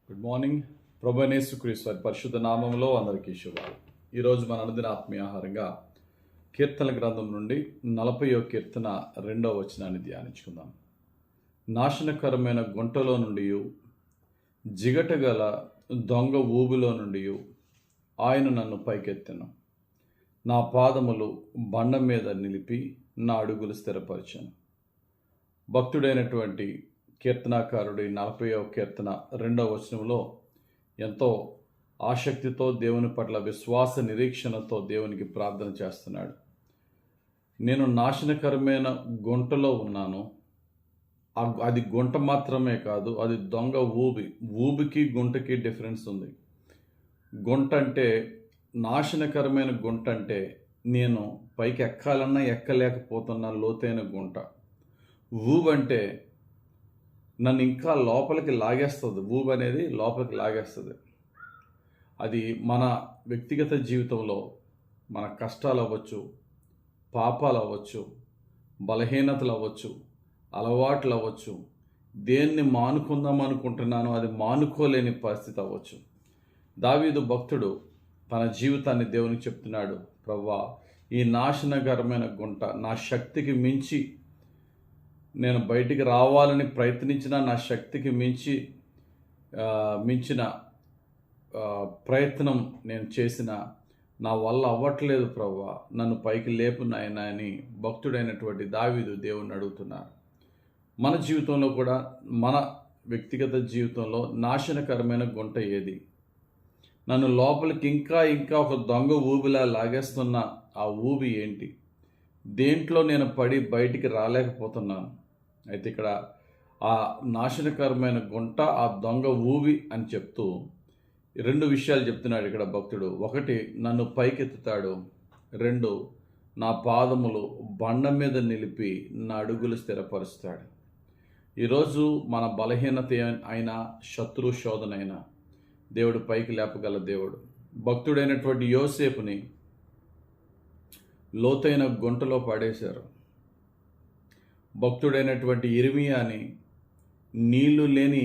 Good morning. ప్రభు అయిన యేసుక్రీస్తు వారి పరిశుద్ధ నామములో అందరికీ శుభాలు. ఈరోజు మన అనుదిన ఆత్మీయ ఆహారంగా కీర్తనల గ్రంథం నుండి 40వ కీర్తన 2వ వచనాన్ని ధ్యానించుకుందాం. నాశనకరమైన గుంటలో నుండి జిగటగల దొంగ ఊబిలో నుండి ఆయన నన్ను పైకెత్తెను. నా పాదములు బండ మీద నిలిపి నా అడుగులు స్థిరపరిచాను. భక్తుడైనటువంటి కీర్తనాకారుడి 40వ కీర్తన 2వ వచనంలో ఎంతో ఆసక్తితో దేవుని పట్ల విశ్వాస నిరీక్షణతో దేవునికి ప్రార్థన చేస్తున్నాడు. నేను నాశనకరమైన గుంటలో ఉన్నాను. అది గుంట మాత్రమే కాదు, అది దొంగ ఊబి. ఊబికి గుంటకి డిఫరెన్స్ ఉంది. గుంట అంటే, నాశనకరమైన గుంట అంటే నేను పైకి ఎక్కాలన్నా ఎక్కలేకపోతున్న లోతైన గుంట. ఊబంటే నన్ను ఇంకా లోపలికి లాగేస్తుంది. ఊబి అనేది లోపలికి లాగేస్తుంది. అది మన వ్యక్తిగత జీవితంలో మన కష్టాలు అవ్వచ్చు, పాపాలు అవ్వచ్చు, బలహీనతలు అవ్వచ్చు, అలవాట్లు అవ్వచ్చు, దేన్ని మానుకుందాం అనుకుంటున్నానో అది మానుకోలేని పరిస్థితి అవ్వచ్చు. దావీదు భక్తుడు తన జీవితాన్ని దేవునికి చెప్తున్నాడు, ప్రభువా, ఈ నాశనకరమైన గుంట నా శక్తికి మించి నేను బయటికి రావాలని ప్రయత్నించిన నా శక్తికి మించిన ప్రయత్నం నేను చేసిన నా వల్ల అవ్వట్లేదు ప్రభువా, నన్ను పైకి లేపు నాయనా అని భక్తుడైనటువంటి దావీదు దేవుణ్ణి అడుగుతున్నారు. మన జీవితంలో కూడా, మన వ్యక్తిగత జీవితంలో నాశనకరమైన గుంట ఏది? నన్ను లోపలికి ఇంకా ఒక దొంగ ఊబిలా లాగేస్తున్న ఆ ఊబి ఏంటి? దేంట్లో నేను పడి బయటికి రాలేకపోతున్నాను? అయితే ఇక్కడ ఆ నాశనకరమైన గుంట, ఆ దొంగ ఊబి అని చెప్తూ 2 విషయాలు చెప్తున్నాడు ఇక్కడ భక్తుడు. 1, నన్ను పైకెత్తుతాడు. 2, నా పాదములు బండ మీద నిలిపి నా అడుగులు స్థిరపరుస్తాడు. ఈరోజు మన బలహీనత అయినా, శత్రు శోధనైనా దేవుడు పైకి లేపగల దేవుడు. భక్తుడైనటువంటి యోసేపుని లోతైన గుంటలో పడేశారు. భక్తుడైనటువంటి ఇర్మియాని నీళ్లు లేని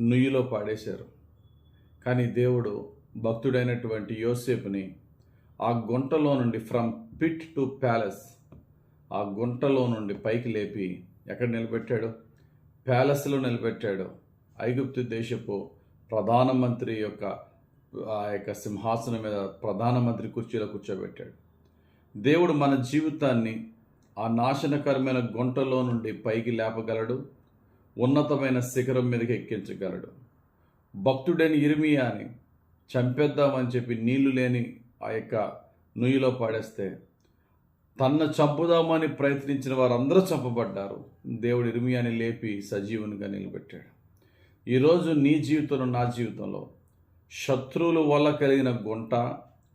నుయ్యిలో పాడేశారు. కానీ దేవుడు భక్తుడైనటువంటి యోసేపుని ఆ గుంటలో నుండి, ఫ్రమ్ పిట్ టు ప్యాలెస్, ఆ గుంటలో నుండి పైకి లేపి ఎక్కడ నిలబెట్టాడు? ప్యాలెస్లో నిలబెట్టాడు. ఐగుప్తు దేశపు ప్రధానమంత్రి ఆ యొక్క సింహాసనం మీద ప్రధానమంత్రి కుర్చీలో కూర్చోబెట్టాడు. దేవుడు మన జీవితాన్ని ఆ నాశనకరమైన గుంటలో నుండి పైకి లేపగలడు, ఉన్నతమైన శిఖరం మీదకి ఎక్కించగలడు. భక్తుడైన ఇర్మియాని చంపేద్దామని చెప్పి నీళ్లు లేని ఆ యొక్క నుయ్యిలో పాడేస్తే తన్ను చంపుదామని ప్రయత్నించిన వారందరూ చంపబడ్డారు. దేవుడు ఇర్మియాని లేపి సజీవునిగా నిలబెట్టాడు. ఈరోజు నీ జీవితంలో, నా జీవితంలో శత్రువుల వల్ల కలిగిన గుంట,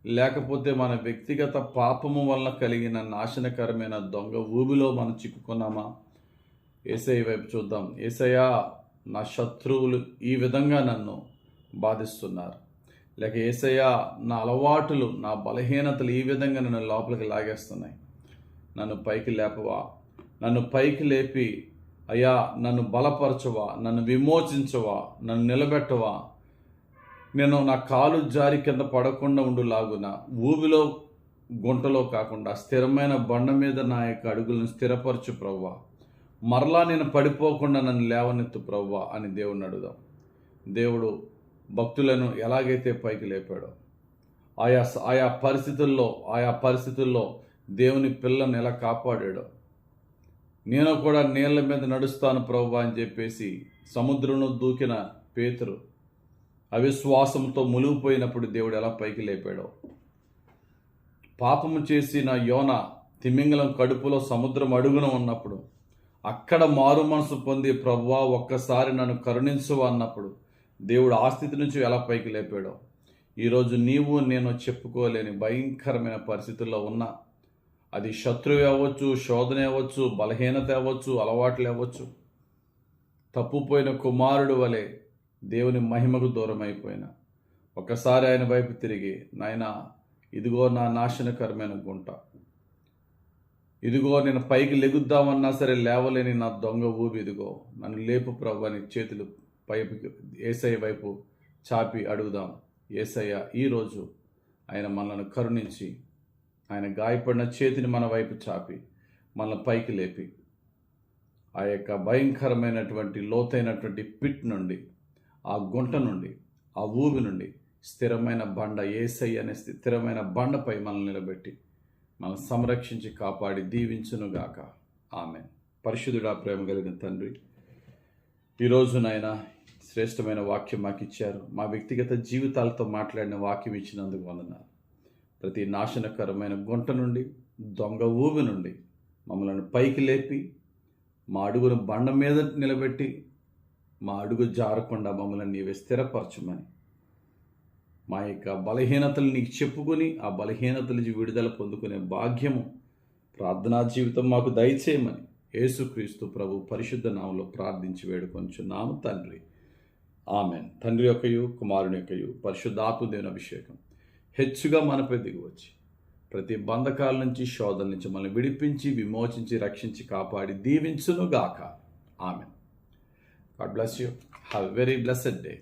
లేకపోతే మన వ్యక్తిగత పాపము వల్ల కలిగిన నాశనకరమైన దొంగ ఊబిలో మనం చిక్కుకున్నామా? యేసయ్య వైపు చూద్దాం. యేసయ్యా, నా శత్రువులు ఈ విధంగా నన్ను బాధిస్తున్నారు, లేక యేసయ్యా, నా అలవాటులు, నా బలహీనతలు ఈ విధంగా నన్ను లోపలికి లాగేస్తున్నాయి. నన్ను పైకి లేపవా? నన్ను పైకి లేపి అయ్యా నన్ను బలపరచవా? నన్ను విమోచించవా? నన్ను నిలబెట్టవా? నేను నా కాలు జారి కింద పడకుండా ఉండులాగున ఊబిలో, గుంటలో కాకుండా స్థిరమైన బండ మీద నా యొక్క అడుగులను స్థిరపరచు ప్రవ్వా. మరలా నేను పడిపోకుండా నన్ను లేవనెత్తు ప్రవ్వా అని దేవుణ్ణి అడుగుదాం. దేవుడు భక్తులను ఎలాగైతే పైకి లేపాడో, ఆయా పరిస్థితుల్లో దేవుని పిల్లను ఎలా కాపాడాడో, నేను కూడా నీళ్ళ మీద నడుస్తాను ప్రవ్వా అని చెప్పేసి సముద్రంలో దూకిన పేతురు అవిశ్వాసంతో మునిగిపోయినప్పుడు దేవుడు ఎలా పైకి లేపాడో, పాపము చేసిన యోన తిమింగలం కడుపులో సముద్రం అడుగున ఉన్నప్పుడు అక్కడ మారు మనసు పొంది ప్రభువా ఒక్కసారి నన్ను కరుణించు అన్నప్పుడు దేవుడు ఆ స్థితి నుంచి ఎలా పైకి లేపాడో, ఈరోజు నీవు నేను చెప్పుకోలేని భయంకరమైన పరిస్థితుల్లో ఉన్నా, అది శత్రువు అవ్వచ్చు, శోధన అవ్వచ్చు, బలహీనత అవ్వచ్చు, అలవాట్లు అవ్వచ్చు, తప్పుపోయిన కుమారుడు వలె దేవుని మహిమకు దూరం అయిపోయిన ఒక్కసారి ఆయన వైపు తిరిగి, నాయనా ఇదిగో నా నాశనకరమైన గుంట, ఇదిగో నేను పైకి లెగుద్దామన్నా సరే లేవలేని నా దొంగ ఊబి, ఇదిగో నన్ను లేపు ప్రభు అని చేతులు యేసయ్య వైపు చాపి అడుగుదాం. యేసయ్య ఈరోజు ఆయన మనల్ని కరుణించి ఆయన గాయపడిన చేతిని మన వైపు చాపి మనల్ని పైకి లేపి ఆ యొక్క భయంకరమైనటువంటి లోతైనటువంటి పిట్ నుండి, ఆ గుంట నుండి, ఆ ఊబి నుండి స్థిరమైన బండ, యేసయ్య అనే స్థిరమైన బండపై మనల్ని నిలబెట్టి మనం సంరక్షించి కాపాడి దీవించునుగాక. ఆమేన్. పరిశుద్ధుడా, ప్రేమ కలిగిన తండ్రి, ఈరోజు నాయన శ్రేష్టమైన వాక్యం మాకు ఇచ్చారు. మా వ్యక్తిగత జీవితాలతో మాట్లాడిన వాక్యం ఇచ్చినందుకు వందనాలు. ప్రతి నాశనకరమైన గుంట నుండి, దొంగ ఊబి నుండి మమ్మల్ని పైకి లేపి మా అడుగును బండ మీద నిలబెట్టి మా అడుగు జారకుండా మమ్మల్ని నీవే స్థిరపరచమని, మా యొక్క బలహీనతలు నీకు చెప్పుకొని ఆ బలహీనతల నుంచి విడుదల పొందుకునే భాగ్యము, ప్రార్థనా జీవితం మాకు దయచేయమని యేసుక్రీస్తు ప్రభు పరిశుద్ధ నామంలో ప్రార్థించి వేడుకొంచున్నాము తండ్రి. ఆమెన్. తండ్రి యొక్కయు, కుమారుని యొక్కయు, పరిశుద్ధాత్మ దేవుని అభిషేకం హెచ్చుగా మనపై దిగివచ్చి ప్రతి బంధకాల నుంచి, శోధన నుంచి మనల్ని విడిపించి, విమోచించి, రక్షించి, కాపాడి దీవించునుగాక. Amen. God bless you. Have a very blessed day.